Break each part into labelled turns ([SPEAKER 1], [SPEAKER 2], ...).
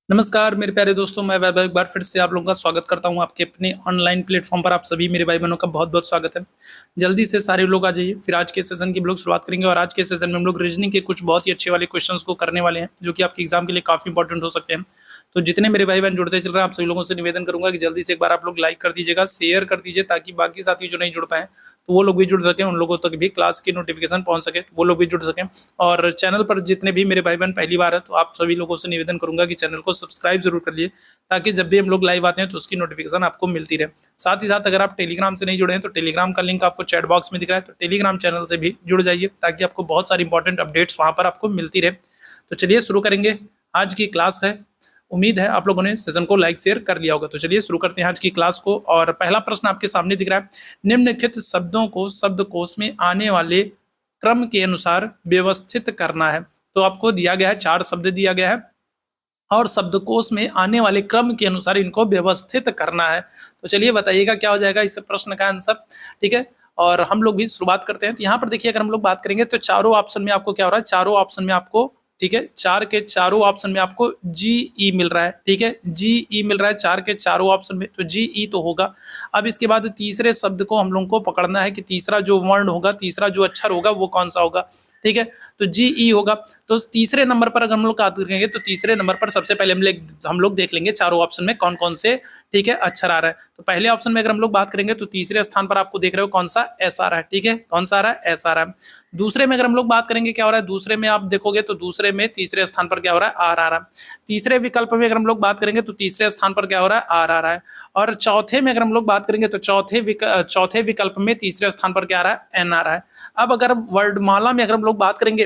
[SPEAKER 1] नमस्कार मेरे प्यारे दोस्तों, मैं वैभव एक बार फिर से आप लोगों का स्वागत करता हूं आपके अपने ऑनलाइन प्लेटफॉर्म पर। आप सभी मेरे भाई बहनों का बहुत-बहुत स्वागत है। जल्दी से सारे लोग आ जाइए, फिर आज के सेशन की हम लोग शुरुआत करेंगे और आज के सेशन में हम लोग रीजनिंग के कुछ बहुत ही अच्छे वाले क्वेश्चंस को करने वाले हैं, जो कि आपके एग्जाम के लिए काफ़ी इंपॉर्टेंट हो सकते हैं। तो जितने मेरे भाई बहन जुड़ते चल रहे हैं, आप सभी लोगों से निवेदन करूंगा कि जल्दी से एक बार आप लोग लाइक कर दीजिएगा, शेयर कर दीजिए, ताकि बाकी साथी जो नहीं जुड़ पाए तो वो लोग भी जुड़ सकें, उन लोगों तक भी क्लास की नोटिफिकेशन पहुंच सके, वो लोग भी जुड़ सकें। और चैनल पर जितने भी मेरे भाई बहन पहली बार है, तो आप सभी लोगों से निवेदन करूंगा कि चैनल को सब्सक्राइब जरूर कर लिए, ताकि जब भी हम लोग लाइव आते हैं तो उसकी नोटिफिकेशन आपको मिलती रहे। साथ ही साथ अगर आप टेलीग्राम से नहीं जुड़े हैं तो टेलीग्राम का लिंक आपको चैट बॉक्स में दिख रहा है, तो टेलीग्राम चैनल से भी जुड़ जाइए, ताकि आपको बहुत सारी इंपॉर्टेंट अपडेट्स वहां पर आपको मिलती रहे। तो चलिए शुरू करेंगे। आज की क्लास है, उम्मीद है आप लोगों ने सेशन को लाइक शेयर कर लिया होगा। तो चलिए शुरू करते हैं आज की क्लास को। और पहला प्रश्न आपके सामने दिख रहा है, निम्नलिखित शब्दों को शब्दकोश में आने वाले क्रम के अनुसार व्यवस्थित करना है। तो आपको दिया गया है, 4 शब्द दिया गया है और शब्दकोश में आने वाले क्रम के अनुसार इनको व्यवस्थित करना है। तो चलिए बताइएगा क्या हो जाएगा इस प्रश्न का आंसर। ठीक है, और हम लोग भी शुरुआत करते हैं। तो यहाँ पर देखिए, अगर हम लोग बात करेंगे तो चारों ऑप्शन में आपको क्या हो रहा है, चारों ऑप्शन में आपको, ठीक है, 4 के चारों ऑप्शन में आपको GE मिल रहा है। ठीक है, GE मिल रहा है 4 के चारों ऑप्शन में, तो GE तो होगा। अब इसके बाद तीसरे शब्द को हम लोगों को पकड़ना है कि तीसरा जो वर्ण होगा, तीसरा जो अक्षर होगा वो कौन सा होगा। ठीक है, तो GE होगा। तो तीसरे नंबर पर अगर हम लोग बात करेंगे तो तीसरे नंबर पर सबसे पहले हम लोग देख लेंगे चारों ऑप्शन में कौन कौन से, ठीक है, अक्षर आ रहा है। तो पहले ऑप्शन में अगर हम लोग बात करेंगे तो तीसरे स्थान पर आपको देख रहे हो कौन सा S आ रहा है। ठीक है, कौन सा आ रहा है, S आ रहा है। दूसरे में अगर हम लोग बात करेंगे क्या हो रहा है, दूसरे में आप देखोगे तो दूसरे में तीसरे स्थान पर क्या हो रहा है, R आ रहा है। तीसरे विकल्प में अगर हम लोग बात करेंगे तो तीसरे स्थान पर क्या हो रहा है, R आ रहा है। और चौथे में अगर हम लोग बात करेंगे तो चौथे विकल्प में तीसरे स्थान पर क्या आ रहा है, N आ रहा है। अब अगर वर्णमाला में अगर हम लोग बात करेंगे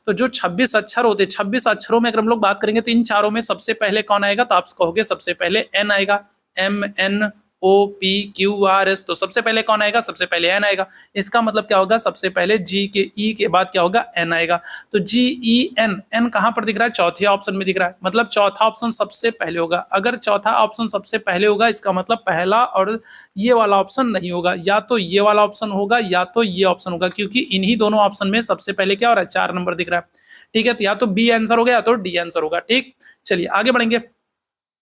[SPEAKER 1] तो जो 26 अक्षर होते हैं, 26 अक्षरों में अगर हम लोग बात करेंगे तो इन चारों में सबसे पहले कौन आएगा, तो आप कहोगे सबसे पहले N आएगा। MNOPQRS, तो सबसे पहले कौन आएगा, सबसे पहले N आएगा। इसका मतलब क्या होगा, सबसे पहले G के E के बाद क्या होगा, N आएगा। तो GEN, N कहां पर दिख रहा है, चौथे ऑप्शन में दिख रहा है। मतलब चौथा ऑप्शन सबसे पहले होगा। अगर चौथा ऑप्शन सबसे पहले होगा, इसका मतलब पहला और ये वाला ऑप्शन नहीं होगा, या तो ये वाला ऑप्शन होगा या तो ये ऑप्शन होगा, क्योंकि इन्हीं दोनों ऑप्शन में सबसे पहले क्या हो रहा है, 4 नंबर दिख रहा है। ठीक है, तो या तो B आंसर होगा या तो D आंसर होगा। ठीक, चलिए आगे बढ़ेंगे।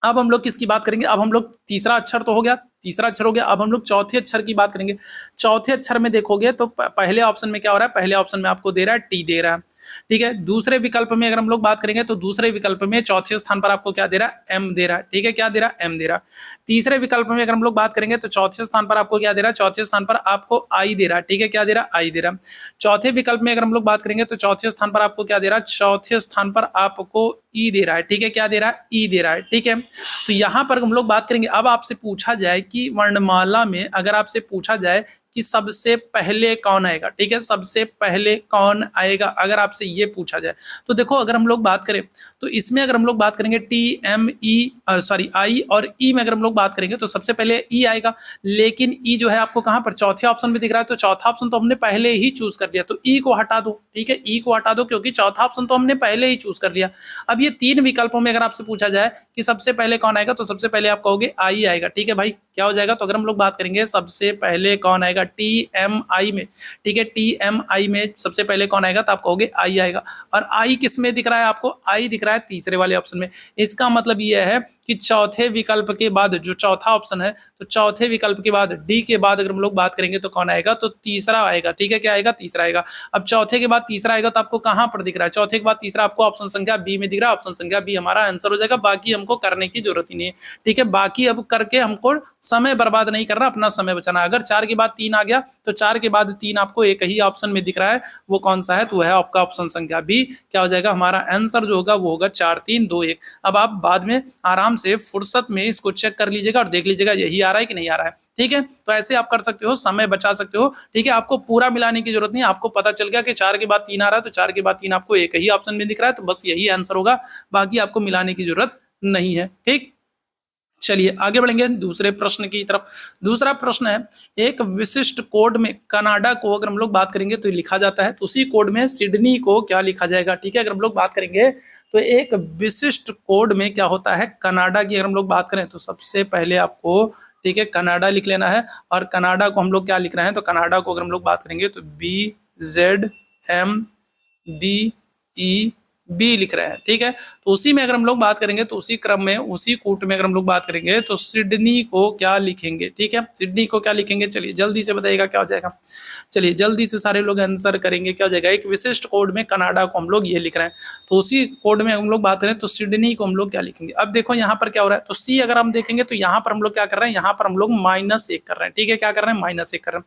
[SPEAKER 1] अब हम लोग किसकी बात करेंगे, अब हम लोग तीसरा अक्षर तो हो गया, तीसरा अक्षर हो गया। अब हम लोग चौथे अक्षर की बात करेंगे। चौथे अक्षर में देखोगे तो पहले ऑप्शन में क्या हो रहा है, पहले ऑप्शन में आपको दे रहा है T दे रहा है। ठीक है, दूसरे विकल्प में अगर हम लोग बात करेंगे तो दूसरे विकल्प में चौथे स्थान पर आपको क्या दे रहा है, M दे रहा है। ठीक है, क्या दे रहा है, M दे रहा है। तीसरे विकल्प में अगर हम लोग बात करेंगे तो चौथे स्थान पर आपको क्या दे रहा है, चौथे स्थान पर आपको I दे रहा है। ठीक है, क्या दे रहा है, I दे रहा है। चौथे विकल्प में अगर हम लोग बात करेंगे तो चौथे स्थान पर आपको क्या दे रहा है, चौथे स्थान पर आपको E दे रहा है। ठीक है, क्या दे रहा है, E दे रहा है। ठीक है, तो यहाँ पर हम लोग बात करेंगे। अब आपसे पूछा जाए कि वर्णमाला में अगर आपसे पूछा जाए कि सबसे पहले कौन आएगा, ठीक है, सबसे पहले कौन आएगा, अगर आपसे ये पूछा जाए तो देखो, अगर हम लोग बात करें तो इसमें अगर हम लोग बात करेंगे I और E में अगर हम लोग बात करेंगे तो सबसे पहले E आएगा। लेकिन E जो है आपको कहां पर, चौथे ऑप्शन में दिख रहा है, तो चौथा ऑप्शन तो हमने पहले ही चूज कर लिया, तो E को हटा दो। ठीक है, E को हटा दो, क्योंकि चौथा ऑप्शन तो हमने पहले ही चूज कर लिया। अब ये 3 विकल्पों में अगर आपसे पूछा जाए कि सबसे पहले कौन आएगा, तो सबसे पहले आप कहोगे I आएगा। ठीक है भाई, क्या हो जाएगा, तो अगर हम लोग बात करेंगे सबसे पहले कौन आएगा, TMI में। ठीक है, TMI में सबसे पहले कौन आएगा, तो आप कहोगे I आएगा। और I किस में दिख रहा है आपको, I दिख रहा है तीसरे वाले ऑप्शन में। इसका मतलब यह है कि चौथे विकल्प के बाद जो चौथा ऑप्शन है, तो चौथे विकल्प के बाद D के बाद अगर हम लोग बात करेंगे तो कौन आएगा, तो तीसरा आएगा। ठीक है, क्या आएगा, तीसरा आएगा। अब चौथे के बाद तीसरा आएगा तो आपको कहां पर दिख रहा है, चौथे के बाद तीसरा आपको ऑप्शन संख्या B में दिख रहा है। ऑप्शन संख्या B हमारा आंसर हो जाएगा। बाकी हमको करने की जरूरत ही नहीं है। ठीक है, बाकी अब करके हमको समय बर्बाद नहीं करना, अपना समय बचाना। अगर 4 के बाद 3 आ गया तो 4 के बाद 3 आपको एक ही ऑप्शन में दिख रहा है, वो कौन सा है, तो वह है आपका ऑप्शन संख्या B। क्या हो जाएगा, हमारा आंसर जो होगा वो होगा 4 3 2 1। अब आप बाद में आराम से फुर्सत में इसको चेक कर लीजिएगा और देख लीजिएगा यही आ रहा है कि नहीं आ रहा है। ठीक है, तो ऐसे आप कर सकते हो, समय बचा सकते हो। ठीक है, आपको पूरा मिलाने की जरूरत नहीं। आपको पता चल गया कि 4 के बाद 3 आ रहा है, तो 4 के बाद 3 आपको एक ही ऑप्शन में दिख रहा है, तो बस यही आंसर होगा। बाकी आपको मिलाने की जरूरत नहीं है। ठीक, चलिए आगे बढ़ेंगे दूसरे प्रश्न की तरफ। दूसरा प्रश्न है, एक विशिष्ट कोड में कनाडा को अगर हम लोग बात करेंगे तो लिखा जाता है, तो उसी कोड में सिडनी को क्या लिखा जाएगा। ठीक है, अगर हम लोग बात करेंगे तो एक विशिष्ट कोड में क्या होता है, कनाडा की अगर हम लोग बात करें तो सबसे पहले आपको, ठीक है, कनाडा लिख लेना है। और कनाडा को हम लोग क्या लिख रहे हैं, तो कनाडा को अगर हम लोग बात करेंगे तो BZMDE बी लिख रहे हैं, ठीक है। तो उसी में अगर हम लोग बात करेंगे तो उसी क्रम में, उसी कूट में अगर हम लोग बात करेंगे तो सिडनी को क्या लिखेंगे, ठीक है, सिडनी को क्या लिखेंगे। चलिए जल्दी से बताइएगा क्या हो जाएगा। चलिए जल्दी से सारे लोग आंसर करेंगे, क्या हो जाएगा। एक विशिष्ट कोड में कनाडा को हम लोग ये लिख रहे हैं, तो उसी कोड में हम लोग बात करें तो सिडनी को हम लोग क्या लिखेंगे। अब देखो यहाँ पर क्या हो रहा है, तो सी अगर हम देखेंगे तो यहाँ पर हम लोग क्या कर रहे हैं, यहाँ पर हम लोग -1 कर रहे हैं, ठीक है। क्या कर रहे हैं, -1 कर रहे हैं।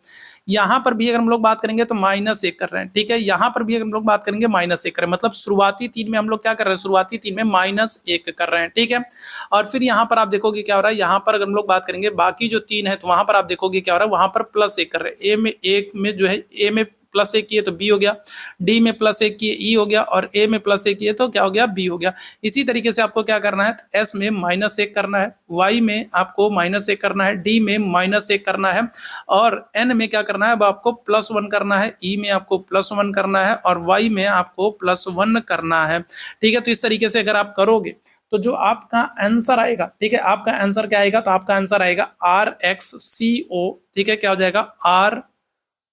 [SPEAKER 1] यहाँ पर भी अगर हम लोग बात करेंगे तो -1 कर रहे हैं, ठीक है। यहाँ पर भी अगर हम लोग बात करेंगे -1 कर रहे हैं, मतलब शुरुआती 3 में हम लोग क्या कर रहे हैं, शुरुआती 3 में -1 कर रहे हैं, ठीक है। और फिर यहाँ पर आप देखोगे क्या हो रहा है, यहाँ पर अगर हम लोग बात करेंगे बाकी जो 3 है तो वहां पर आप देखोगे क्या हो रहा है, वहां पर +1 कर रहे हैं। ए में 1 में जो है, ए में +1 किए तो बी हो गया, डी में +1 किए ई हो गया, और ए में +1 किए तो क्या हो गया, बी हो गया। इसी तरीके से आपको क्या करना है, एस में -1 करना है, वाई में आपको -1 करना है, डी में -1 करना है, और एन में क्या करना है, अब आपको +1 करना है, ई में आपको +1 करना है, और वाई में आपको +1 करना है, ठीक है। तो इस तरीके से अगर आप करोगे तो जो आपका आंसर आएगा, ठीक है, आपका आंसर क्या आएगा, तो आपका आंसर आएगा RXCO, ठीक है। क्या हो जाएगा,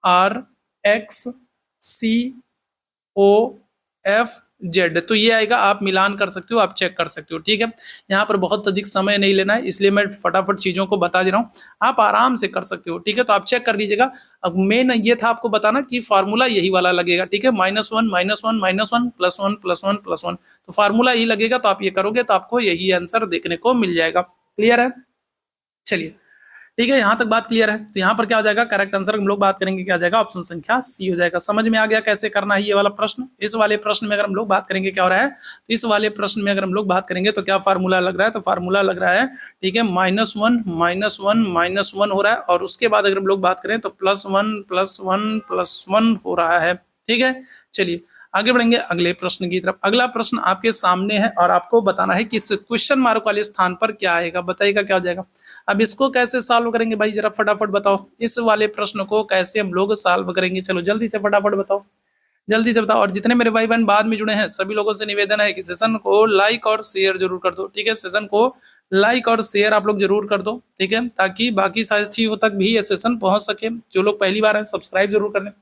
[SPEAKER 1] RXCOFZ, तो ये आएगा। आप मिलान कर सकते हो, आप चेक कर सकते हो, ठीक है। यहाँ पर बहुत अधिक समय नहीं लेना है, इसलिए मैं फटाफट चीजों को बता दे रहा हूँ, आप आराम से कर सकते हो, ठीक है। तो आप चेक कर लीजिएगा। अब मेन ये था आपको बताना कि फार्मूला यही वाला लगेगा, ठीक है, -1 -1 -1 +1 +1 +1, तो फार्मूला यही लगेगा। तो आप ये करोगे तो आपको यही आंसर देखने को मिल जाएगा। क्लियर है, चलिए ठीक है, यहाँ तक बात क्लियर है। तो यहाँ पर क्या हो जाएगा, करेक्ट आंसर हम लोग बात करेंगे, क्या हो जाएगा, ऑप्शन संख्या सी हो जाएगा। समझ में आ गया कैसे करना है ये वाला प्रश्न। इस वाले प्रश्न में अगर हम लोग बात करेंगे क्या हो रहा है, तो इस वाले प्रश्न में अगर हम लोग बात करेंगे तो क्या फार्मूला लग रहा है, तो फार्मूला लग रहा है, ठीक है, -1 -1 -1 हो रहा है, और उसके बाद अगर हम लोग बात करें तो +1 +1 +1 हो रहा है, ठीक है। चलिए आगे बढ़ेंगे अगले प्रश्न की तरफ। अगला प्रश्न आपके सामने है और आपको बताना है कि इस क्वेश्चन मार्क वाले स्थान पर क्या आएगा, बताइएगा क्या हो जाएगा। अब इसको कैसे सॉल्व करेंगे भाई, जरा फटाफट बताओ, इस वाले प्रश्न को कैसे हम लोग सॉल्व करेंगे। चलो जल्दी से फटाफट बताओ, जल्दी से बताओ। और जितने मेरे भाई बहन बाद में जुड़े हैं सभी लोगों से निवेदन है कि सेशन को लाइक और शेयर जरूर कर दो, ठीक है। सेशन को लाइक और शेयर आप लोग जरूर कर दो, ठीक है, ताकि बाकी साथियों तक भी ये सेशन पहुंच सके। जो लोग पहली बार हैं सब्सक्राइब जरूर कर लें।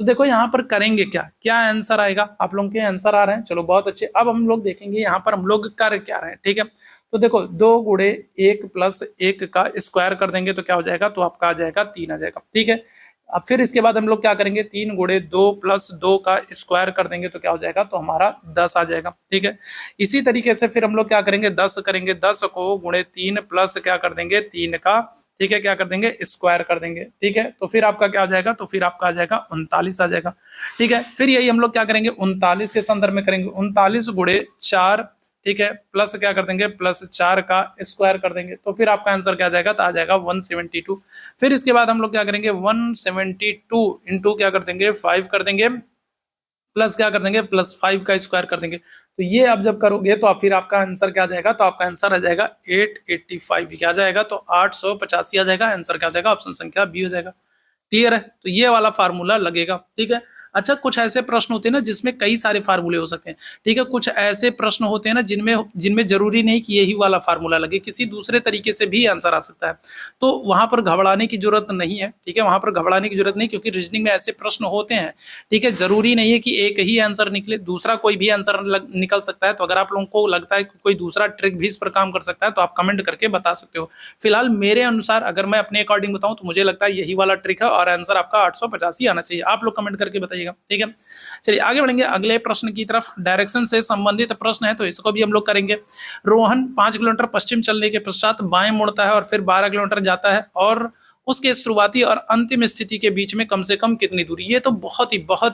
[SPEAKER 1] तो देखो यहाँ पर करेंगे क्या, क्या आंसर आएगा, आप लोगों के आंसर आ रहे हैं, चलो बहुत अच्छे। अब हम लोग देखेंगे यहाँ पर हम लोग कर क्या रहे हैं, ठीक है। तो देखो 2 गुणे 1 + 1 का स्क्वायर कर देंगे तो क्या हो जाएगा, तो आपका आ जाएगा 3 आ जाएगा, ठीक है। अब फिर इसके बाद हम लोग क्या करेंगे, 3 गुणे 2 + 2 का स्क्वायर कर देंगे तो क्या हो जाएगा, तो हमारा 10 आ जाएगा, ठीक है। इसी तरीके से फिर हम लोग क्या करेंगे, 10 करेंगे, 10 को गुणे 3 प्लस क्या कर देंगे 3 का, ठीक है, क्या कर देंगे, स्क्वायर कर देंगे, ठीक है। तो फिर आपका क्या आ जाएगा, तो फिर आपका आ जाएगा 39 आ जाएगा, ठीक है। फिर यही हम लोग क्या करेंगे, 39 के संदर्भ में करेंगे, 39 गुणे 4, ठीक है, प्लस क्या कर देंगे, +4 का स्क्वायर कर देंगे तो फिर आपका आंसर क्या आ जाएगा, तो आ जाएगा 172। फिर इसके बाद हम लोग क्या करेंगे, 172 इंटू क्या कर देंगे 5 कर देंगे, प्लस क्या कर देंगे, +5 का स्क्वायर कर देंगे। तो ये आप जब करोगे तो फिर आपका आंसर क्या आ जाएगा, तो आपका आंसर आ जाएगा 885, क्या आ जाएगा, तो 885 आ जाएगा। आंसर क्या आ जाएगा, ऑप्शन संख्या बी हो जाएगा। क्लियर है, तो ये वाला फार्मूला लगेगा, ठीक है। अच्छा कुछ ऐसे प्रश्न होते हैं ना जिसमें कई सारे फार्मूले हो सकते हैं, ठीक है। कुछ ऐसे प्रश्न होते हैं ना जिनमें जिनमें जरूरी नहीं कि यही वाला फार्मूला लगे, किसी दूसरे तरीके से भी आंसर आ सकता है। तो वहां पर घबराने की जरूरत नहीं है, ठीक है, वहां पर घबराने की जरूरत नहीं, क्योंकि रीजनिंग में ऐसे प्रश्न होते हैं, ठीक है। जरूरी नहीं है कि एक ही आंसर निकले, दूसरा कोई भी आंसर निकल सकता है। तो अगर आप लोगों को लगता है कि कोई दूसरा ट्रिक भी इस पर काम कर सकता है तो आप कमेंट करके बता सकते हो। फिलहाल मेरे अनुसार अगर मैं अपने अकॉर्डिंग बताऊं तो मुझे लगता है यही वाला ट्रिक है और आंसर आपका 885 आना चाहिए। आप लोग कमेंट करके बताइएगा, ठीक है। चलिए आगे बढ़ेंगे अगले प्रश्न की तरफ। डायरेक्शन से संबंधित प्रश्न है तो इसको भी हम लोग करेंगे। रोहन 5 किलोमीटर पश्चिम चलने के पश्चात बाएं मुड़ता है और फिर 12 किलोमीटर जाता है और उसके शुरुआती और अंतिम स्थिति के बीच में कम से कम कितनी दूरी। ये तो बहुत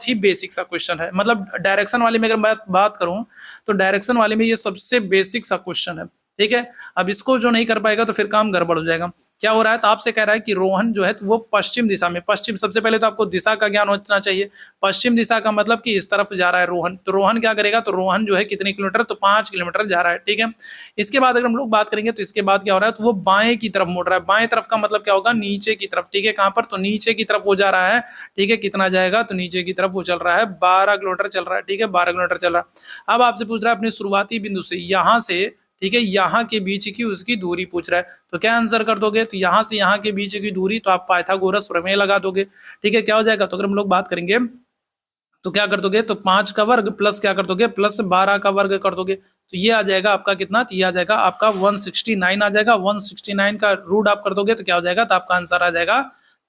[SPEAKER 1] ही बेसिक सा क्वेश्चन है, मतलब डायरेक्शन वाले में अगर बात करूं तो डायरेक्शन वाले में ये सबसे बेसिक सा क्वेश्चन है, ठीक है। अब इसको जो नहीं कर पाएगा तो फिर काम गड़बड़ हो जाएगा। क्या हो रहा है, तो आपसे कह रहा है कि रोहन जो है वो पश्चिम दिशा में, पश्चिम सबसे पहले तो आपको दिशा का ज्ञान होना चाहिए। पश्चिम दिशा का मतलब कि इस तरफ जा रहा है रोहन, तो रोहन क्या करेगा, तो रोहन जो है कितने किलोमीटर, तो 5 किलोमीटर जा रहा है, ठीक है। इसके बाद अगर हम लोग बात करेंगे तो इसके बाद क्या हो रहा है, तो वो बाएं की तरफ मुड़ रहा है। बाएं तरफ का मतलब क्या होगा, नीचे की तरफ, ठीक है। कहां पर, तो नीचे की तरफ वो जा रहा है, ठीक है। कितना जाएगा, तो नीचे की तरफ वो चल रहा है 12 किलोमीटर चल रहा है, ठीक है, 12 किलोमीटर चल रहा है। अब आपसे पूछ रहा है अपने शुरुआती बिंदु से यहाँ से, ठीक है, यहाँ के बीच की उसकी दूरी पूछ रहा है, तो क्या आंसर कर दोगे, तो यहाँ से यहाँ के बीच की दूरी, तो आप पाइथागोरस प्रमेय लगा दोगे, ठीक है। क्या हो जाएगा, तो अगर हम लोग बात करेंगे तो क्या कर दोगे, तो 5 का वर्ग प्लस क्या कर दोगे, प्लस 12 का वर्ग कर दोगे, तो ये आ जाएगा आपका कितना, तो ये आ जाएगा आपका 169 आ जाएगा। 169 का रूट आप कर दोगे तो क्या हो जाएगा, तो आपका आंसर आ जाएगा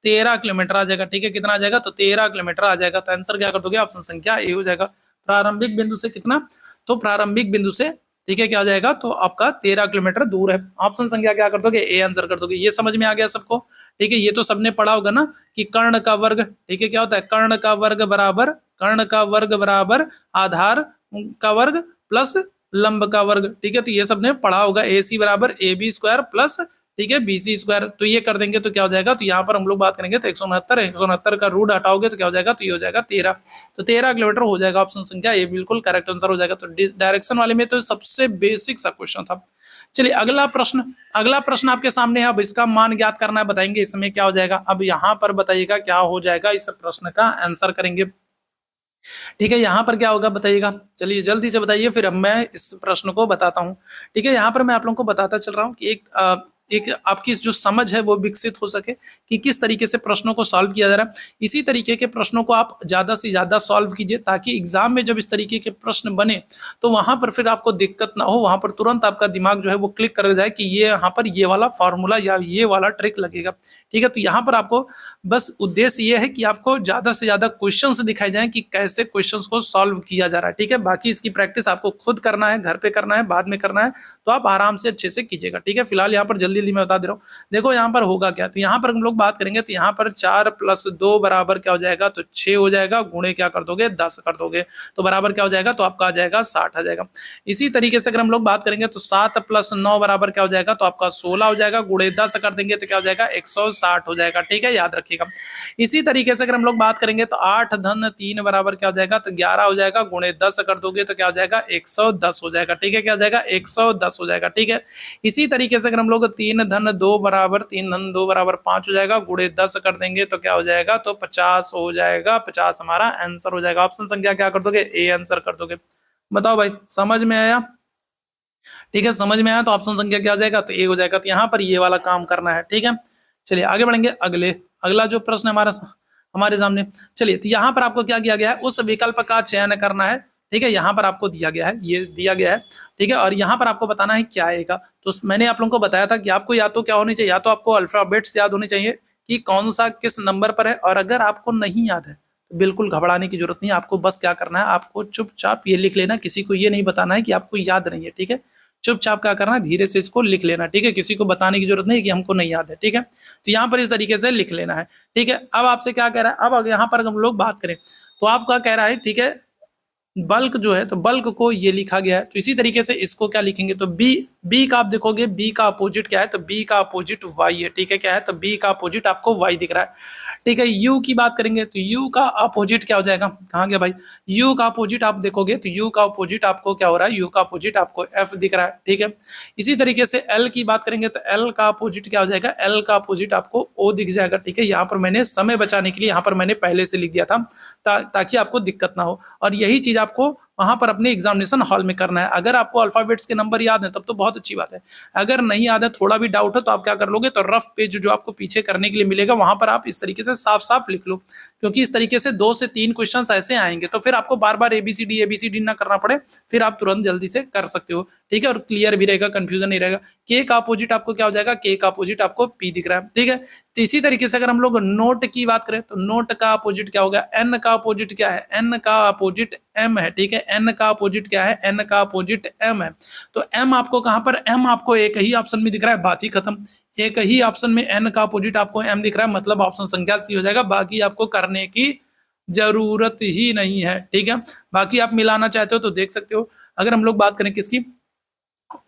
[SPEAKER 1] 13 किलोमीटर आ जाएगा। ठीक है, कितना आ जाएगा, तो 13 किलोमीटर आ जाएगा। तो आंसर क्या कर दोगे, ऑप्शन संख्या ए हो जाएगा। प्रारंभिक बिंदु से कितना, तो प्रारंभिक बिंदु से, ठीक है, क्या हो जाएगा, तो आपका 13 किलोमीटर दूर है। ऑप्शन संख्या क्या कर दोगे, ए आंसर कर दोगे। ये समझ में आ गया सबको। ठीक है, ये तो सबने पढ़ा होगा ना कि कर्ण का वर्ग, ठीक है, क्या होता है, कर्ण का वर्ग बराबर, कर्ण का वर्ग बराबर आधार का वर्ग प्लस लंब का वर्ग। ठीक है, तो ये सबने पढ़ा होगा। ए सी बराबर ए बी स्क्वायर प्लस, ठीक है, BC स्क्वायर। तो ये कर देंगे तो क्या हो जाएगा, तो यहाँ पर हम लोग बात करेंगे तो 169 का रूट हटाओगे तो क्या हो जाएगा, तो ये हो जाएगा 13। तो 13 किलोमीटर हो जाएगा। ऑप्शन संख्या ए बिल्कुल करेक्ट आंसर हो जाएगा। तो डायरेक्शन वाले में तो सबसे बेसिक सा क्वेश्चन था। चलिए अगला प्रश्न, अगला प्रश्न आपके सामने है। अब इसका मान ज्ञात करना है, बताएंगे इसमें क्या हो जाएगा। अब यहाँ पर बताइएगा क्या हो जाएगा, इस प्रश्न का आंसर करेंगे। ठीक है, यहाँ पर क्या होगा बताइएगा, चलिए जल्दी से बताइए, फिर अब मैं इस प्रश्न को बताता हूँ। ठीक है, यहाँ पर मैं आप लोगों को बताता चल रहा हूँ कि एक आपकी जो समझ है वो विकसित हो सके कि किस तरीके से प्रश्नों को सॉल्व किया जा रहा है। इसी तरीके के प्रश्नों को आप ज्यादा से ज्यादा सॉल्व कीजिए, ताकि एग्जाम में जब इस तरीके के प्रश्न बने तो वहां पर फिर आपको दिक्कत ना हो, वहां पर तुरंत आपका दिमाग जो है वो क्लिक कर जाए कि ये यहाँ पर ये वाला फॉर्मूला या ये वाला ट्रिक लगेगा। ठीक है, तो यहाँ पर आपको बस उद्देश्य ये है कि आपको ज्यादा से ज्यादा क्वेश्चंस दिखाए जाएं कि कैसे क्वेश्चंस को सॉल्व किया जा रहा है। ठीक है, बाकी इसकी प्रैक्टिस आपको खुद करना है, घर पे करना है, बाद में करना है, तो आप आराम से अच्छे से कीजिएगा। ठीक है, फिलहाल यहाँ पर जल्दी जल्दी मैं बता दे रहा हूँ। देखो यहाँ पर होगा क्या, तो यहाँ पर हम लोग बात करेंगे तो यहाँ पर 4 + 2 बराबर क्या हो जाएगा, तो 6 हो जाएगा, गुणे क्या कर दोगे, 10 कर दोगे, तो बराबर क्या हो जाएगा, तो आपका आ जाएगा 60 आ जाएगा। इसी तरीके से अगर हम लोग बात करेंगे तो 7 + 9 बराबर क्या हो जाएगा, तो आपका 16 हो जाएगा, गुणे 10 कर देंगे तो क्या हो जाएगा, 160 हो जाएगा। ठीक है, याद रखिएगा। इसी तरीके से अगर हम लोग बात करेंगे तो 8 धन 3 बराबर क्या हो जाएगा, तो 11 हो जाएगा, गुणे 10 कर दोगे तो क्या हो जाएगा, 110 हो जाएगा। ठीक है, क्या हो जाएगा, 110 हो जाएगा। ठीक है, इसी तरीके से अगर हम लोग 3 धन 2 बराबर 5 हो जाएगा, गुणे 10 कर देंगे तो क्या हो जाएगा, तो 50 हो जाएगा। 50 हमारा आंसर हो जाएगा। ऑप्शन संख्या क्या कर दोगे, ए आंसर कर दोगे। बताओ भाई, समझ में आया। ठीक है, समझ में आया तो ऑप्शन संख्या क्या हो जाएगा, तो ए हो जाएगा। तो यहाँ पर ये वाला काम करना है। ठीक है, चलिए आगे बढ़ेंगे। अगला जो प्रश्न हमारे सामने, चलिए तो यहाँ पर आपको क्या किया गया है, उस विकल्प का चयन करना है। ठीक है, यहाँ पर आपको दिया गया है, ये दिया गया है। ठीक है, और यहाँ पर आपको बताना है क्या आएगा। तो मैंने आप लोगों को बताया था कि आपको या तो क्या होनी चाहिए, या तो आपको अल्फाबेट्स याद होनी चाहिए कि कौन सा किस नंबर पर है, और अगर आपको नहीं याद है तो बिल्कुल घबराने की जरूरत नहीं है। आपको बस क्या करना है, आपको चुपचाप ये लिख लेना, किसी को ये नहीं बताना है कि आपको याद नहीं है। ठीक है, चुपचाप क्या करना है, धीरे से इसको लिख लेना। ठीक है, किसी को बताने की जरूरत नहीं कि हमको नहीं याद है। ठीक है, तो यहाँ पर इस तरीके से लिख लेना है। ठीक है, अब आपसे क्या कह रहा है, अब यहाँ पर हम लोग बात करें तो आपका कह रहा है, ठीक है, बल्क जो है, तो बल्क को ये लिखा गया है, तो इसी तरीके से इसको क्या लिखेंगे, तो बी का आप देखोगे, बी का अपोजिट क्या है, तो बी का अपोजिट वाई है। ठीक है, क्या है, तो बी का अपोजिट आपको वाई दिख रहा है। ठीक है, यू की बात करेंगे तो यू का अपोजिट क्या हो जाएगा, कहाँ गया भाई, यू का अपोजिट आप देखोगे तो यू का अपोजिट आपको क्या हो रहा है, यू का अपोजिट आपको एफ दिख रहा है। ठीक है, इसी तरीके से एल की बात करेंगे तो एल का अपोजिट क्या हो जाएगा, एल का अपोजिट आपको ओ दिख जाएगा। ठीक है, यहाँ पर मैंने समय बचाने के लिए यहाँ पर मैंने पहले से लिख दिया था ताकि आपको दिक्कत ना हो, और यही चीज आपको वहां पर अपने एग्जामिनेशन हॉल में करना है। अगर आपको अल्फाबेट्स के नंबर याद है तब तो बहुत अच्छी बात है, अगर नहीं याद है, थोड़ा भी डाउट है, तो आप क्या कर लोगे, तो रफ पेज जो आपको पीछे करने के लिए मिलेगा वहां पर आप इस तरीके से साफ साफ लिख लो, क्योंकि इस तरीके से 2 से 3 क्वेश्चंस ऐसे आएंगे तो फिर आपको बार बार एबीसीडी ना करना पड़े, फिर आप तुरंत जल्दी से कर सकते हो। ठीक है, और क्लियर भी रहेगा, कंफ्यूजन नहीं रहेगा। के का अपोजिट आपको क्या हो जाएगा, के का अपोजिट आपको पी दिख रहा है। ठीक है, तो इसी तरीके से अगर हम लोग नोट की बात करें तो नोट का अपोजिट क्या होगा, एन का अपोजिट क्या है, एन का अपोजिट एम है। ठीक है, एन का अपोजिट क्या है, एन का अपोजिट एम है। तो एम आपको कहां पर, एम आपको एक ही ऑप्शन में दिख रहा है, बात ही खत्म। एक ही ऑप्शन में एन का अपोजिट आपको एम दिख रहा है, मतलब ऑप्शन संख्या सी हो जाएगा, बाकी आपको करने की जरूरत ही नहीं है। ठीक है, बाकी आप मिलाना चाहते हो तो देख सकते हो। अगर हम लोग बात करें किसकी,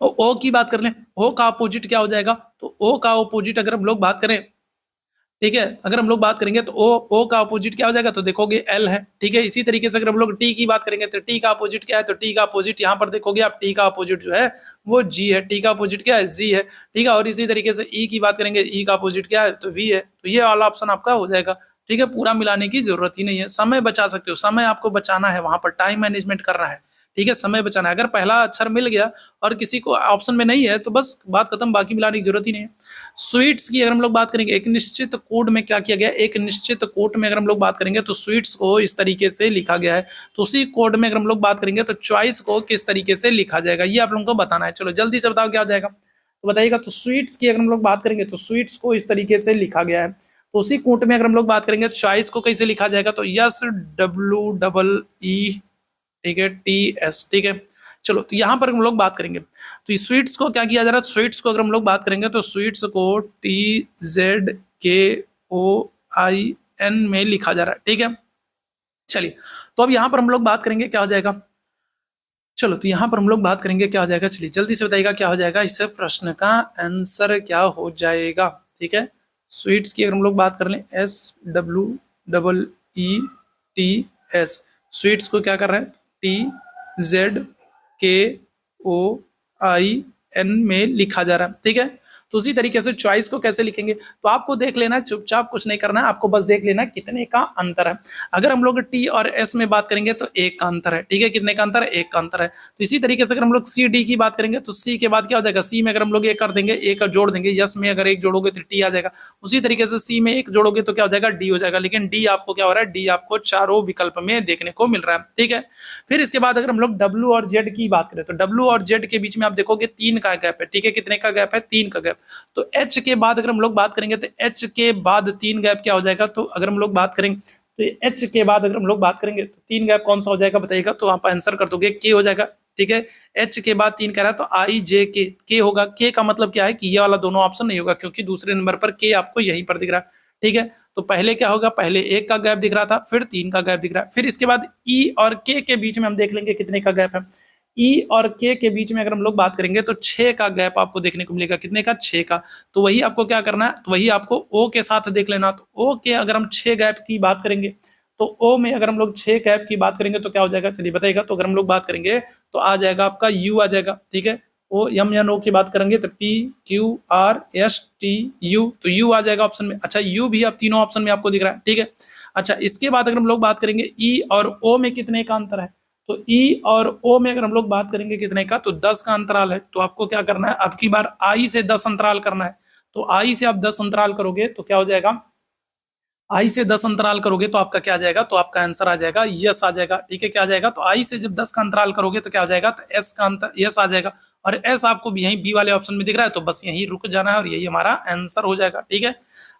[SPEAKER 1] ओ की बात कर लें, ओ का अपोजिट क्या हो जाएगा, तो ओ का अपोजिट अगर हम लोग बात करें, ठीक है, अगर हम लोग बात करेंगे तो ओ का अपोजिट क्या हो जाएगा, तो देखोगे एल है। ठीक है, इसी तरीके से अगर हम लोग टी की बात करेंगे तो टी का अपोजिट क्या है, तो टी का अपोजिट यहाँ पर देखोगे आप, टी का अपोजिट जो है वो जी है। टी का अपोजिट क्या है, जी है। ठीक है, और इसी तरीके से ई की बात करेंगे, ई का अपोजिट क्या है, तो वी है। तो ये वाला ऑप्शन आपका हो जाएगा। ठीक है, पूरा मिलाने की जरूरत ही नहीं है, समय बचा सकते हो, समय आपको बचाना है, वहां पर टाइम मैनेजमेंट करना है। ठीक है, समय बचाना है। अगर पहला अक्षर मिल गया और किसी को ऑप्शन में नहीं है तो बस बात खत्म, बाकी मिलाने की जरूरत ही नहीं है। स्वीट्स की अगर हम लोग बात करेंगे, एक निश्चित कोड में क्या किया गया, एक निश्चित कोड में अगर हम लोग बात करेंगे तो स्वीट्स को इस तरीके से लिखा गया है। तो उसी कोड में अगर हम लोग बात करेंगे तो चॉइस को किस तरीके से लिखा जाएगा, ये आप लोगों को बताना है। चलो जल्दी से बताओ क्या हो जाएगा, तो बताइएगा। तो स्वीट्स की अगर हम लोग बात करेंगे तो स्वीट्स को इस तरीके से लिखा गया है। तो उसी कोट में अगर हम लोग बात करेंगे तो चॉइस को कैसे लिखा जाएगा, तो SWEE, ठीक है, TS, ठीक है। चलो तो यहाँ पर हम लोग बात करेंगे तो स्वीट्स को क्या किया जा रहा है, स्वीट्स को अगर हम लोग बात करेंगे तो स्वीट्स को TZKOIN में लिखा जा रहा है, ठीक है। चलिए तो अब यहाँ पर हम लोग बात करेंगे क्या हो जाएगा, चलो तो यहाँ पर हम लोग बात करेंगे क्या हो जाएगा। चलिए जल्दी से बताइएगा क्या हो जाएगा, इस प्रश्न का आंसर क्या हो जाएगा, ठीक है। स्वीट्स की अगर हम लोग बात कर लें SWEETS, स्वीट्स को क्या कर रहे हैं TZKOIN में लिखा जा रहा है, ठीक है। तो उसी तरीके से चॉइस को कैसे लिखेंगे, तो आपको देख लेना है, चुपचाप कुछ नहीं करना है, आपको बस देख लेना कितने का अंतर है। अगर हम लोग टी और एस में बात करेंगे तो एक का अंतर है, ठीक है। कितने का अंतर है, एक का अंतर है। तो इसी तरीके से अगर हम लोग सी डी की बात करेंगे तो सी के बाद क्या हो जाएगा, सी में अगर हम लोग एक कर देंगे, एक जोड़ देंगे, यस में अगर एक जोड़ोगे तो टी आ जाएगा। उसी तरीके से सी में एक जोड़ोगे तो क्या हो जाएगा, डी हो जाएगा। लेकिन डी आपको क्या हो रहा है, डी आपको चारों विकल्प में देखने को मिल रहा है, ठीक है। फिर इसके बाद अगर हम लोग डब्ल्यू और जेड की बात करें तो डब्ल्यू और जेड के बीच में आप देखोगे 3 का गैप है, ठीक है। कितने का गैप है, 3 का गैप। तो एच के बाद अगर हम लोग बात करेंगे तो एच के बाद 3 गैप क्या हो जाएगा, तो अगर हम लोग बात करेंगे तो एच के बाद अगर हम लोग बात करेंगे तो 3 गैप कौन सा हो जाएगा बताइएगा, तो आप आंसर कर दोगे के हो जाएगा, ठीक है। एच के बाद 3 कह रहा है तो आई जे के होगा। के का मतलब क्या है कि ये वाला दोनों ऑप्शन नहीं होगा, क्योंकि दूसरे नंबर पर के आपको यहीं पर दिख रहा है, ठीक है। तो पहले क्या होगा, पहले 1 का गैप दिख रहा था, फिर 3 का गैप दिख रहा है। फिर इसके बाद ई और के बीच में हम देख लेंगे कितने का गैप है। ई और के बीच में अगर हम लोग बात करेंगे तो 6 का गैप आपको देखने को मिलेगा। कितने का, 6 का। तो वही आपको क्या करना है, तो वही आपको ओ के साथ देख लेना। तो ओ के अगर हम 6 गैप की बात करेंगे तो ओ में अगर हम लोग 6 गैप की बात करेंगे तो क्या हो जाएगा, चलिए बताइएगा। तो अगर हम लोग बात करेंगे तो आ जाएगा आपका यू आ जाएगा, ठीक है। ओ एम एन ओ की बात करेंगे तो PQRSTU, तो यू आ जाएगा ऑप्शन में। अच्छा यू भी अब तीनों ऑप्शन में आपको दिख रहा है, ठीक है। अच्छा इसके बाद अगर हम लोग बात करेंगे ई और ओ में कितने का अंतर है, तो ई और ओ में अगर हम लोग बात करेंगे कितने का, तो 10 का अंतराल है। तो आपको क्या करना है, अब की बार आई से 10 अंतराल करना है। तो आई से आप 10 अंतराल करोगे तो क्या हो जाएगा, आई से 10 अंतराल करोगे तो आपका क्या आ जाएगा, तो आपका आंसर आ जाएगा यस आ जाएगा, ठीक है। क्या आ जाएगा, तो आई से जब 10 का अंतराल करोगे तो क्या हो जाएगा, तो एस का अंतर यस आ जाएगा। और एस आपको भी यहीं बी वाले ऑप्शन में दिख रहा है, तो बस यहीं रुक जाना है और यही हमारा आंसर हो जाएगा, ठीक है।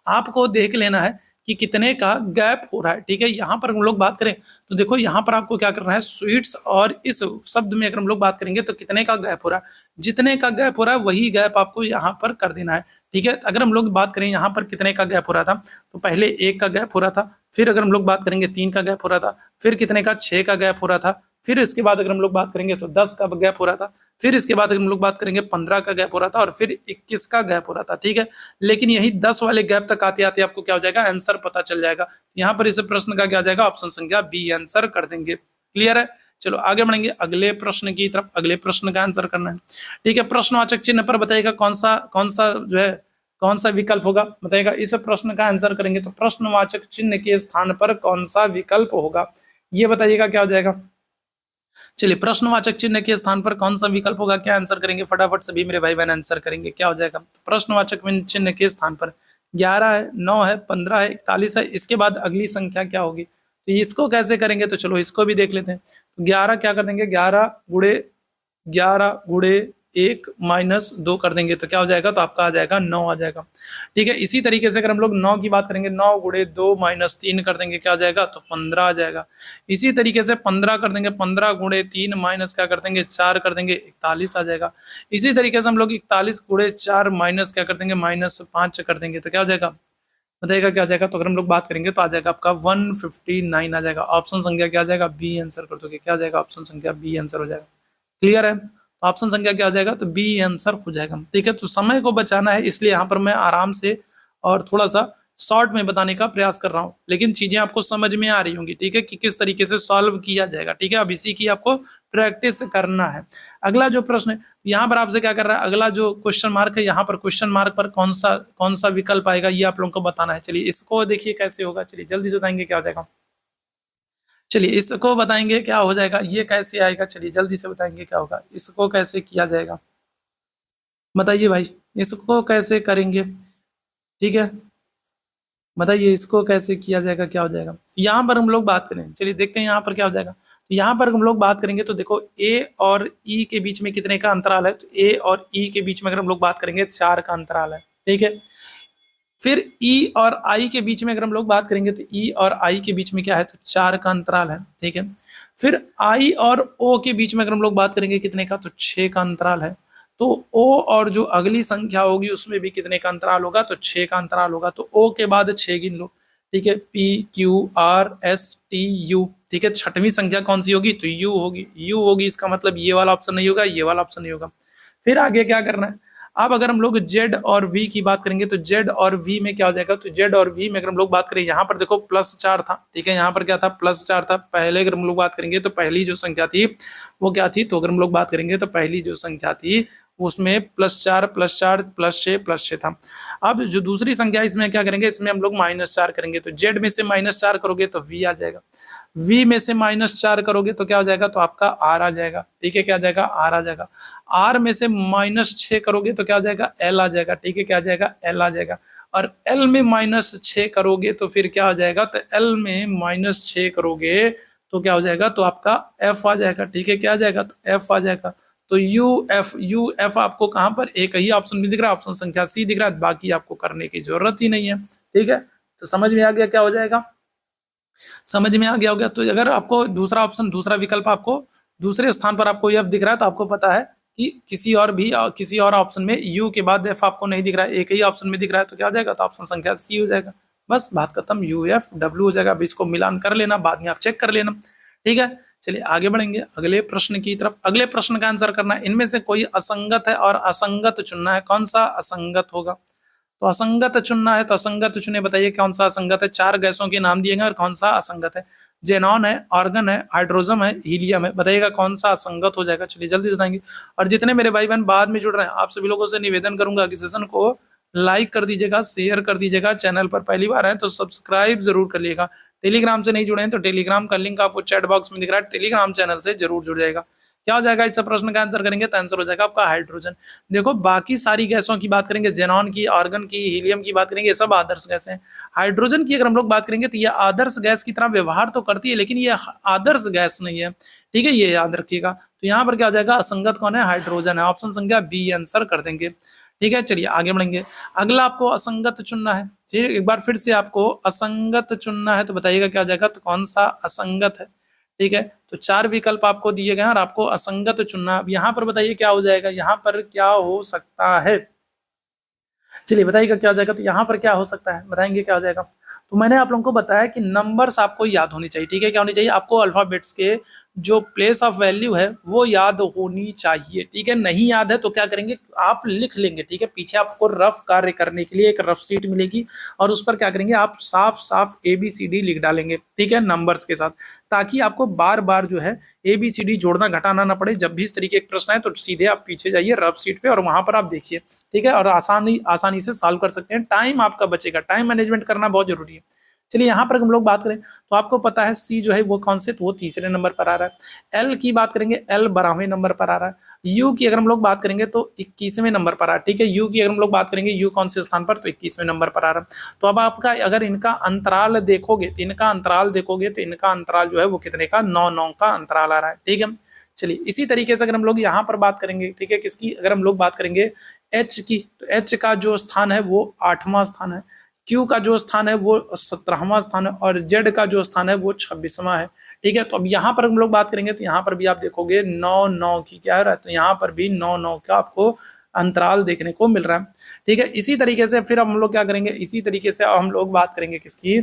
[SPEAKER 1] आपको देख लेना है कि कितने का गैप हो रहा है, ठीक है। यहाँ पर हम लोग बात करें तो देखो यहाँ पर आपको क्या करना है, स्वीट्स और इस शब्द में अगर हम लोग बात करेंगे तो कितने का गैप हो रहा है, जितने का गैप हो रहा है वही गैप आपको यहाँ पर कर देना है, ठीक है। अगर हम लोग बात करें यहाँ पर कितने का गैप हो रहा था, तो पहले 1 का गैप हो रहा था, फिर अगर हम लोग बात करेंगे 3 का गैप हो रहा था, फिर कितने का 6 का गैप हो रहा था, फिर इसके बाद अगर हम लोग बात करेंगे तो 10 का गैप हो रहा था, फिर इसके बाद अगर हम लोग बात करेंगे 15 का गैप हो रहा था और फिर 21 का गैप हो रहा था, ठीक है। लेकिन यही 10 वाले गैप तक आते आते आपको क्या हो जाएगा, आंसर पता चल जाएगा। यहाँ पर इस प्रश्न का क्या आ जाएगा, ऑप्शन संख्या बी आंसर कर देंगे। क्लियर है। चलो आगे बढ़ेंगे अगले प्रश्न की तरफ, अगले प्रश्न का आंसर करना है, ठीक है। प्रश्नवाचक चिन्ह पर बताइएगा कौन सा जो है कौन सा विकल्प होगा, बताइएगा। इस प्रश्न का आंसर करेंगे तो प्रश्नवाचक चिन्ह के स्थान पर कौन सा विकल्प होगा, ये बताइएगा क्या हो जाएगा। चलिए प्रश्नवाचक चिन्ह के स्थान पर कौन सा विकल्प होगा, क्या आंसर करेंगे, फटाफट सभी मेरे भाई बहन आंसर करेंगे, क्या हो जाएगा। तो प्रश्नवाचक चिन्ह के स्थान पर 11 है, 9 है, 15 है, 41 है। इसके बाद अगली संख्या क्या होगी, तो इसको कैसे करेंगे, तो चलो इसको भी देख लेते हैं। तो 11 क्या कर देंगे, 11 गुड़े 1 माइनस 2 कर देंगे तो क्या हो जाएगा, तो आपका आ जाएगा 9 आ जाएगा, ठीक है। इसी तरीके से अगर हम लोग 9 की बात करेंगे, 9 गुड़े 2 माइनस 3 कर देंगे, क्या हो जाएगा, तो 15 आ जाएगा। इसी तरीके से 15 कर देंगे, 15 गुड़े 3 माइनस क्या कर देंगे, 4 कर देंगे, 41 आ जाएगा। इसी तरीके से हम लोग 41 गुड़े 4 माइनस क्या कर देंगे, माइनस 5 कर देंगे तो क्या हो जाएगा, बताइएगा क्या आ जाएगा। तो अगर हम लोग बात करेंगे तो आ जाएगा आपका 159 आ जाएगा। ऑप्शन संख्या क्या आ जाएगा, बी आंसर कर दोगे, क्या आ जाएगा, ऑप्शन संख्या बी आंसर हो जाएगा। क्लियर है। तो ऑप्शन संख्या क्या आ जाएगा, तो बी आंसर हो जाएगा, ठीक है। तो समय को बचाना है, इसलिए यहाँ पर मैं आराम से और थोड़ा सा शॉर्ट में बताने का प्रयास कर रहा हूँ, लेकिन चीजें आपको समझ में आ रही होंगी, ठीक है, कि किस तरीके से सॉल्व किया जाएगा, ठीक है। अब इसी की आपको प्रैक्टिस करना है। अगला जो प्रश्न है यहाँ पर आपसे क्या कर रहा है, अगला जो क्वेश्चन मार्क है, यहाँ पर क्वेश्चन मार्क पर कौन सा विकल्प आएगा, ये आप लोगों को बताना है। चलिए इसको देखिए कैसे होगा, चलिए जल्दी से बताएंगे क्या हो जाएगा। चलिए इसको बताएंगे क्या हो जाएगा, ये कैसे आएगा, चलिए जल्दी से बताएंगे क्या होगा, इसको कैसे किया जाएगा, बताइए भाई, इसको कैसे करेंगे, ठीक है, बताइए इसको कैसे किया जाएगा, क्या हो जाएगा। यहाँ पर हम लोग बात करें, चलिए देखते हैं यहाँ पर क्या हो जाएगा। तो यहाँ पर हम लोग बात करेंगे तो देखो ए और ई के बीच में कितने का अंतराल है, तो ए और ई के बीच में अगर हम लोग बात करेंगे 4 का अंतराल है, ठीक है। फिर ई और आई के बीच में अगर हम लोग बात करेंगे तो ई और आई के बीच में क्या है, तो 4 का अंतराल है, ठीक है। फिर आई और ओ के बीच में अगर हम लोग बात करेंगे कितने का, तो 6 का अंतराल है। तो ओ और जो अगली संख्या होगी उसमें भी कितने का अंतराल होगा, तो 6 का अंतराल होगा। तो ओ के बाद 6 गिन लो, ठीक है, P Q R S T U, ठीक है। छठवीं संख्या कौन सी होगी, तो यू होगी, यू होगी, इसका मतलब ये वाला ऑप्शन नहीं होगा, ये वाला ऑप्शन नहीं होगा। फिर आगे क्या करना है, अब अगर हम लोग जेड और वी की बात करेंगे तो जेड और वी में क्या हो जाएगा, तो जेड और वी में अगर हम लोग बात करें, यहाँ पर देखो +4 था, ठीक है, यहाँ पर क्या था, +4 था। पहले अगर हम लोग बात करेंगे तो पहली जो संख्या थी वो क्या थी, तो अगर हम लोग बात करेंगे तो पहली जो संख्या थी उसमें +4 +4 +6 +6 था। अब जो दूसरी संख्या इसमें क्या करेंगे, इसमें हम लोग -4 करेंगे, तो जेड में से -4 करोगे तो वी आ जाएगा, वी में से -4 करोगे तो क्या हो जाएगा, तो आपका आर आ जाएगा, ठीक है, क्या आ जाएगा, आर आ जाएगा। आर में से -6 करोगे तो क्या हो जाएगा, एल आ जाएगा, ठीक है, क्या आ जाएगा, एल आ जाएगा। और एल में -6 करोगे तो फिर क्या आ जाएगा, तो एल में -6 करोगे तो क्या हो जाएगा, तो आपका एफ आ जाएगा, ठीक है, क्या आ जाएगा, तो एफ आ जाएगा। तो यू एफ आपको कहां पर, एक ही ऑप्शन में दिख रहा है, ऑप्शन संख्या सी दिख रहा है, बाकी आपको करने की जरूरत ही नहीं है, ठीक है। तो समझ में आ गया क्या हो जाएगा, समझ में आ गया होगा। तो अगर आपको दूसरा ऑप्शन, दूसरा विकल्प आपको दूसरे स्थान पर आपको एफ दिख रहा है, तो आपको पता है कि किसी और ऑप्शन में यू के बाद एफ आपको नहीं दिख रहा है, एक ही ऑप्शन में दिख रहा है, तो क्या हो जाएगा, तो ऑप्शन संख्या सी हो जाएगा। बस बात खत्म, यू एफ डब्ल्यू हो जाएगा। अब इसको मिलान कर लेना, बाद में आप चेक कर लेना, ठीक है। चलिए आगे बढ़ेंगे अगले प्रश्न की तरफ। अगले प्रश्न का आंसर करना है, इनमें से कोई असंगत है और असंगत चुनना है, कौन सा असंगत होगा। तो असंगत चुनना है, तो असंगत चुने, बताइए कौन सा असंगत है। 4 गैसों के नाम दिए गए और कौन सा असंगत है। जेनॉन है, आर्गन है, हाइड्रोजन है, हीलियम है, बताइएगा कौन सा असंगत हो जाएगा। चलिए जल्दी बताएंगे। और जितने मेरे भाई बहन बाद में जुड़ रहे हैं, आप सभी लोगों से निवेदन करूंगा कि सेशन को लाइक कर दीजिएगा, शेयर कर दीजिएगा, चैनल पर पहली बार है तो सब्सक्राइब जरूर कर लीजिएगा। टेलीग्राम से नहीं जुड़े हैं तो टेलीग्राम का लिंक आपको चैट बॉक्स में दिख रहा है, टेलीग्राम चैनल से जरूर जुड़ जाएगा। क्या हो जाएगा, इस प्रश्न का आंसर करेंगे तो आंसर हो जाएगा आपका हाइड्रोजन। देखो बाकी सारी गैसों की बात करेंगे, जेनॉन की, आर्गन की, हीलियम की बात करेंगे, ये सब आदर्श गैस हैं। हाइड्रोजन की अगर हम लोग बात करेंगे तो ये आदर्श गैस की तरह व्यवहार तो करती है, लेकिन ये आदर्श गैस नहीं है, ठीक है, ये याद रखिएगा। तो यहाँ पर क्या हो जाएगा, असंगत कौन है, हाइड्रोजन है। ऑप्शन संख्या बी आंसर कर देंगे, ठीक है। चलिए आगे बढ़ेंगे। अगला आपको असंगत चुनना है, फिर एक बार फिर से आपको असंगत चुनना है, तो बताइएगा क्या हो जाएगा, तो कौन सा असंगत है, ठीक है। तो 4 विकल्प आपको दिए गए हैं और आपको असंगत चुनना। अब यहाँ पर बताइए क्या हो जाएगा, यहाँ पर क्या हो सकता है, चलिए बताइएगा क्या हो जाएगा। तो यहाँ पर क्या हो सकता है, बताएंगे क्या हो जाएगा। तो मैंने आप लोगों को बताया कि नंबर्स आपको याद होनी चाहिए, ठीक है, क्या होनी चाहिए आपको, अल्फाबेट्स के जो प्लेस ऑफ वैल्यू है वो याद होनी चाहिए, ठीक है। नहीं याद है तो क्या करेंगे, आप लिख लेंगे, ठीक है। पीछे आपको रफ कार्य करने के लिए एक रफ शीट मिलेगी और उस पर क्या करेंगे, आप साफ साफ ABCD लिख डालेंगे, ठीक है, नंबर्स के साथ, ताकि आपको बार बार जो है ABCD जोड़ना घटाना ना पड़े। जब भी इस तरीके के प्रश्न आए तो सीधे आप पीछे जाइए रफ शीट पे और वहां पर आप देखिए, ठीक है, और आसानी से सॉल्व कर सकते हैं। टाइम आपका बचेगा, टाइम मैनेजमेंट करना बहुत जरूरी है। चलिए यहाँ पर हम लोग बात करें तो आपको पता है सी जो है वो कौन से, तो वो तीसरे नंबर पर आ रहा है। एल की बात करेंगे, एल 12वें नंबर पर आ रहा है। यू की अगर हम लोग बात करेंगे तो 21वें नंबर पर आ रहा है, ठीक है। यू की अगर हम लोग बात करेंगे, यू कौन से स्थान पर, तो 21वें नंबर पर आ रहा है। तो अब आपका अगर इनका अंतराल देखोगे तो इनका अंतराल जो है वो कितने का, 9 का अंतराल आ रहा है, ठीक है। चलिए इसी तरीके से अगर हम लोग यहाँ पर बात करेंगे, ठीक है, किसकी, अगर हम लोग बात करेंगे एच की, तो एच का जो स्थान है वो 8वां स्थान है। क्यू का जो स्थान है वो 17वां स्थान है और जेड का जो स्थान है वो 26वां है, ठीक है। तो अब यहाँ पर हम लोग बात करेंगे तो यहाँ पर भी आप देखोगे 9 की क्या हो रहा है, तो यहाँ पर भी 9 का आपको अंतराल देखने को मिल रहा है, ठीक है। इसी तरीके से फिर हम लोग क्या करेंगे, इसी तरीके से हम लोग बात करेंगे किसकी,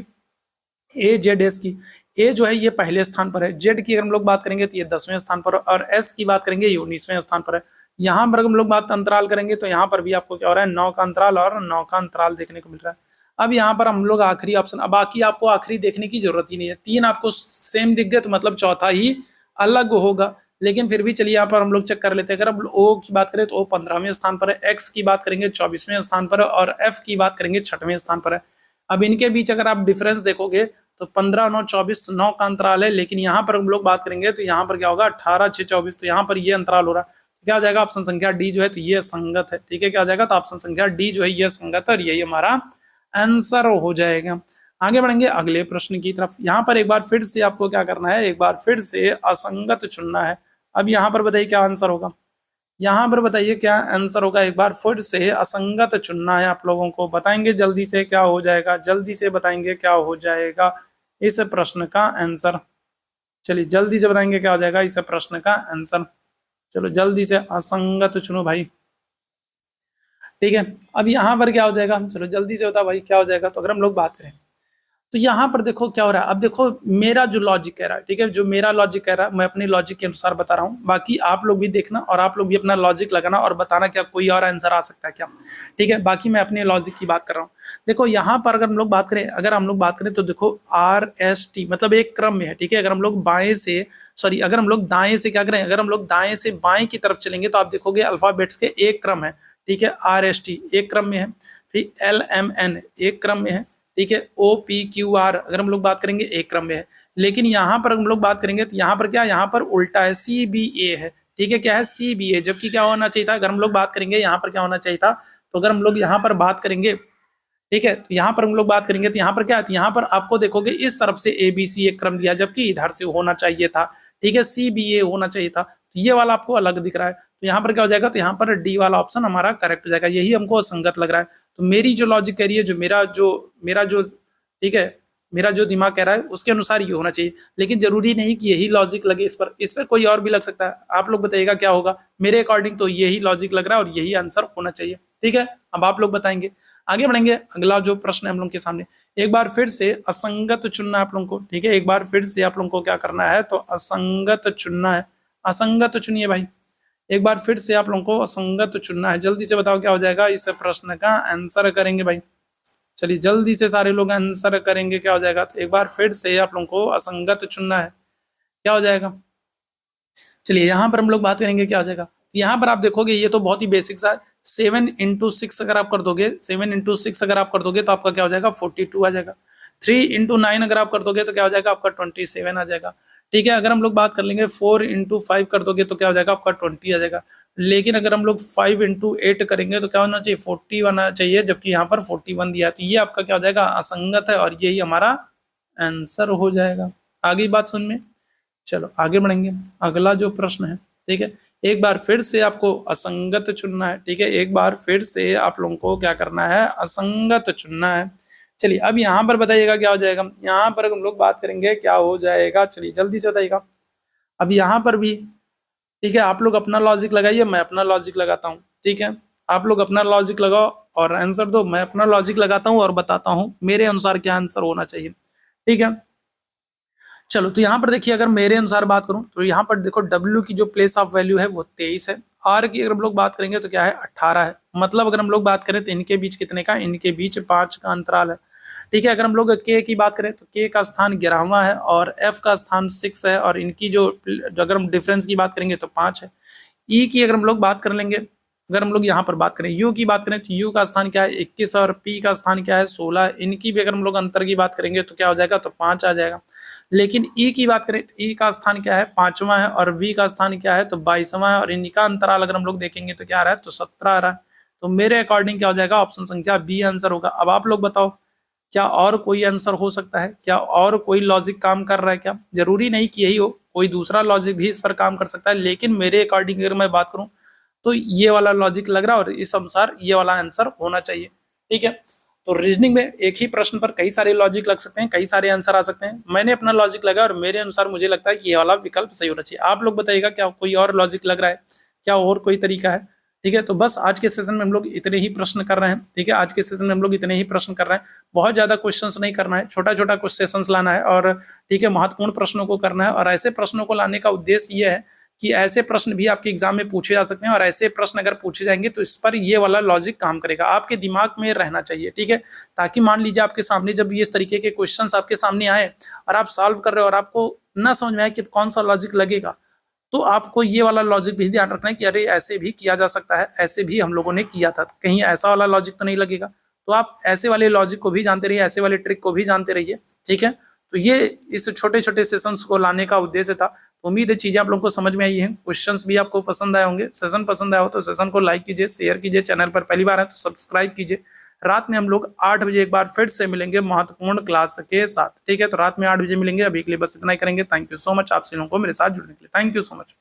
[SPEAKER 1] AZS की। ए जो है ये पहले स्थान पर है, जेड की अगर हम लोग बात करेंगे तो ये 10वें स्थान पर है और एस की बात करेंगे ये 19वें स्थान पर है। यहाँ पर हम लोग बात अंतराल करेंगे तो यहाँ पर भी आपको क्या हो रहा है, 9 का अंतराल और 9 का अंतराल देखने को मिल रहा है। अब यहाँ पर हम लोग आखिरी ऑप्शन, अब बाकी आपको आखिरी देखने की जरूरत ही नहीं है। 3 आपको सेम दिख गए तो मतलब चौथा ही अलग होगा, लेकिन फिर भी चलिए यहाँ पर हम लोग चेक कर लेते हैं। अगर अब ओ की बात करें तो ओ 15वें स्थान पर है, एक्स की बात करेंगे 24वें स्थान पर है और एफ की बात करेंगे 6वें स्थान पर है। अब इनके बीच अगर आप डिफरेंस देखोगे तो 15 9 24 9 का अंतराल है, लेकिन यहाँ पर हम लोग बात करेंगे तो यहाँ पर क्या होगा 18 6 24, तो यहाँ पर ये अंतराल हो रहा है, तो क्या हो जाएगा ऑप्शन संख्या डी जो है तो ये संगत है। ठीक है, क्या हो जाएगा तो ऑप्शन संख्या डी जो है ये संगत है और यही हमारा आंसर हो जाएगा। आगे बढ़ेंगे अगले प्रश्न की तरफ। यहाँ पर एक बार फिर से आपको क्या करना है, एक बार फिर से असंगत चुनना है। अब यहाँ पर बताइए क्या आंसर होगा, यहाँ पर बताइए क्या आंसर होगा, एक बार फिर से असंगत चुनना है। आप लोगों को बताएंगे जल्दी से क्या हो जाएगा, जल्दी से बताएंगे क्या हो जाएगा इस प्रश्न का आंसर। चलिए जल्दी से बताएंगे क्या हो जाएगा इस प्रश्न का आंसर। चलो जल्दी से असंगत चुनो भाई। ठीक है, अब यहाँ पर क्या हो जाएगा, चलो जल्दी से बताओ भाई क्या हो जाएगा। तो अगर हम लोग बात करें तो यहाँ पर देखो क्या हो रहा है। अब देखो मेरा जो लॉजिक कह रहा है, ठीक है, जो मेरा लॉजिक कह रहा है मैं अपने लॉजिक के अनुसार बता रहा हूँ, बाकी आप लोग भी देखना और आप लोग भी अपना लॉजिक लगाना और बताना क्या कोई और आंसर आ सकता है क्या। ठीक है, बाकी मैं अपने लॉजिक की बात कर रहा हूँ। देखो यहाँ पर अगर हम लोग बात करें, तो देखो RST मतलब एक क्रम में है। ठीक है, अगर हम लोग बाएं से अगर हम लोग दाएं से क्या करें, अगर हम लोग दाएं से बाएं की तरफ चलेंगे तो आप देखोगे अल्फाबेट्स के एक क्रम है। ठीक है, RST एक क्रम में है, फिर LMN एक क्रम में है। ठीक है, OPQR अगर हम लोग बात करेंगे एक क्रम में है, लेकिन यहाँ पर हम लोग बात करेंगे तो यहाँ पर क्या, यहाँ पर उल्टा है, CBA है। ठीक है, क्या है CBA, जबकि क्या होना चाहिए था, अगर हम लोग बात करेंगे यहाँ पर क्या होना चाहिए था, तो अगर हम लोग यहाँ पर बात करेंगे, ठीक है, तो यहाँ पर हम लोग बात करेंगे तो यहाँ पर क्या है, यहाँ पर आपको देखोगे इस तरफ से ABC एक क्रम दिया, जबकि इधर से होना चाहिए था। ठीक है, CBA होना चाहिए था, तो ये वाला आपको अलग दिख रहा है, तो यहाँ पर क्या हो जाएगा, तो यहाँ पर डी वाला ऑप्शन हमारा करेक्ट हो जाएगा। यही हमको असंगत लग रहा है। तो मेरी जो लॉजिक कह रही है, जो मेरा जो ठीक है, मेरा जो दिमाग कह रहा है उसके अनुसार ये होना चाहिए, लेकिन जरूरी नहीं कि यही लॉजिक लगे इस पर कोई और भी लग सकता है। आप लोग बताइएगा क्या होगा, मेरे अकॉर्डिंग तो यही लॉजिक लग रहा है और यही आंसर होना चाहिए। ठीक है, अब आप लोग बताएंगे। आगे बढ़ेंगे, अगला जो प्रश्न है हम लोग के सामने, एक बार फिर से असंगत चुनना है आप लोगों को। ठीक है, एक बार फिर से आप लोगों को क्या करना है, तो असंगत चुनना है। असंगत चुनिए भाई, एक बार फिर से आप लोगों को असंगत चुनना है। जल्दी से बताओ क्या हो जाएगा इस प्रश्न का आंसर करेंगे भाई। चलिए जल्दी से सारे लोग आंसर करेंगे क्या हो जाएगा। तो एक बार फिर से आप लोगों को असंगत चुनना है, क्या हो जाएगा। चलिए यहाँ पर हम लोग बात करेंगे क्या हो जाएगा। तो यहाँ पर आप देखोगे ये तो बहुत ही बेसिक सा 7 × 6 अगर आप कर दोगे, 7 × 6 अगर आप कर दोगे तो आपका क्या हो जाएगा 42 आ जाएगा। 3 × 9 अगर आप कर दोगे तो क्या हो जाएगा आपका 27 आ जाएगा। ठीक है, अगर हम लोग बात कर लेंगे 4 × 5 कर दोगे तो क्या हो जाएगा आपका 20 आ जाएगा। लेकिन अगर हम लोग 5 × 8 करेंगे तो क्या होना चाहिए 40 होना चाहिए, जबकि यहाँ पर 41 दिया है। तो ये आपका क्या हो जाएगा असंगत है और यही हमारा आंसर हो जाएगा। आगे बात सुन में, चलो आगे बढ़ेंगे। अगला जो प्रश्न है, ठीक है, एक बार फिर से आपको असंगत चुनना है। ठीक है, एक बार फिर से आप लोगों को क्या करना है, असंगत चुनना है। चलिए अब यहाँ पर बताइएगा क्या हो जाएगा। यहाँ पर हम लोग बात करेंगे क्या हो जाएगा, चलिए जल्दी से बताइएगा। अब यहाँ पर भी ठीक है, आप लोग अपना लॉजिक लगाइए, मैं अपना लॉजिक लगाता हूँ। ठीक है, आप लोग अपना लॉजिक लगाओ और आंसर दो, मैं अपना लॉजिक लगाता हूँ और बताता हूँ मेरे अनुसार क्या आंसर होना चाहिए। ठीक है, चलो तो यहाँ पर देखिए, अगर मेरे अनुसार बात करूं तो यहाँ पर देखो W की जो प्लेस ऑफ वैल्यू है वो 23 है। R की अगर हम लोग बात करेंगे तो क्या है 18 है। मतलब अगर हम लोग बात करें तो इनके बीच कितने का, इनके बीच 5 का अंतराल है। ठीक है, अगर हम लोग K की बात करें तो K का स्थान 11वां है और F का स्थान 6 है और इनकी जो अगर हम डिफरेंस की बात करेंगे तो 5 है। E की अगर हम लोग बात कर लेंगे, अगर हम लोग यहाँ पर बात करें U की बात करें तो U का स्थान क्या है 21 और P का स्थान क्या है 16। इनकी भी अगर हम लोग अंतर की बात करेंगे तो क्या हो जाएगा, तो 5 आ जाएगा। लेकिन E की बात करें तो E का स्थान क्या है 5वां है और V का स्थान क्या है तो 22वां है और इनका अंतराल अगर हम लोग देखेंगे तो क्या आ रहा है, तो 17 आ रहा है। तो मेरे अकॉर्डिंग क्या हो जाएगा, ऑप्शन संख्या बी आंसर होगा। अब आप लोग बताओ क्या और कोई आंसर हो सकता है, क्या और कोई लॉजिक काम कर रहा है क्या। जरूरी नहीं कि यही हो, कोई दूसरा लॉजिक भी इस पर काम कर सकता है, लेकिन मेरे अकॉर्डिंग अगर मैं बात करूं तो ये वाला लॉजिक लग रहा है और इस अनुसार ये वाला आंसर होना चाहिए। ठीक है, तो रीजनिंग में एक ही प्रश्न पर कई सारे लॉजिक लग सकते हैं, कई सारे आंसर आ सकते हैं। मैंने अपना लॉजिक लगा और मेरे अनुसार मुझे लगता है कि ये वाला विकल्प सही होना चाहिए। आप लोग बताइएगा क्या कोई और लॉजिक लग रहा है, क्या और कोई तरीका है। ठीक है, तो बस आज के सेशन में हम लोग इतने ही प्रश्न कर रहे हैं। ठीक है, आज के सेशन में हम लोग इतने ही प्रश्न कर रहे हैं। बहुत ज्यादा क्वेश्चंस नहीं करना है, छोटा छोटा कुछ सेशंस लाना है और ठीक है महत्वपूर्ण प्रश्नों को करना है। और ऐसे प्रश्नों को लाने का उद्देश्य ये है कि ऐसे प्रश्न भी आपके एग्जाम में पूछे जा सकते हैं और ऐसे प्रश्न अगर पूछे जाएंगे तो इस पर ये वाला लॉजिक काम करेगा, आपके दिमाग में रहना चाहिए। ठीक है, ताकि मान लीजिए आपके सामने जब ये इस तरीके के क्वेश्चंस आपके सामने आए और आप सॉल्व कर रहे हो और आपको ना समझ में आए कि कौन सा लॉजिक लगेगा, तो आपको ये वाला लॉजिक भी ध्यान रखना है कि अरे ऐसे भी किया जा सकता है, ऐसे भी हम लोगों ने किया था, कहीं ऐसा वाला लॉजिक तो नहीं लगेगा। तो आप ऐसे वाले लॉजिक को भी जानते रहिए, ऐसे वाले ट्रिक को भी जानते रहिए। ठीक है, तो ये इस छोटे छोटे सेशंस को लाने का उद्देश्य था। तो उम्मीद है चीजें आप लोगों को समझ में आई हैं, क्वेश्चंस भी आपको पसंद आए होंगे। सेशन पसंद आया हो तो सेशन को लाइक कीजिए, शेयर कीजिए, चैनल पर पहली बार है तो सब्सक्राइब कीजिए। रात में हम लोग 8 बजे एक बार फिर से मिलेंगे महत्वपूर्ण क्लास के साथ, ठीक है। तो रात में 8 बजे मिलेंगे। अभी के लिए बस इतना ही करेंगे। थैंक यू सो मच आप सभी लोगों को मेरे साथ जुड़ने के लिए। Thank you so much.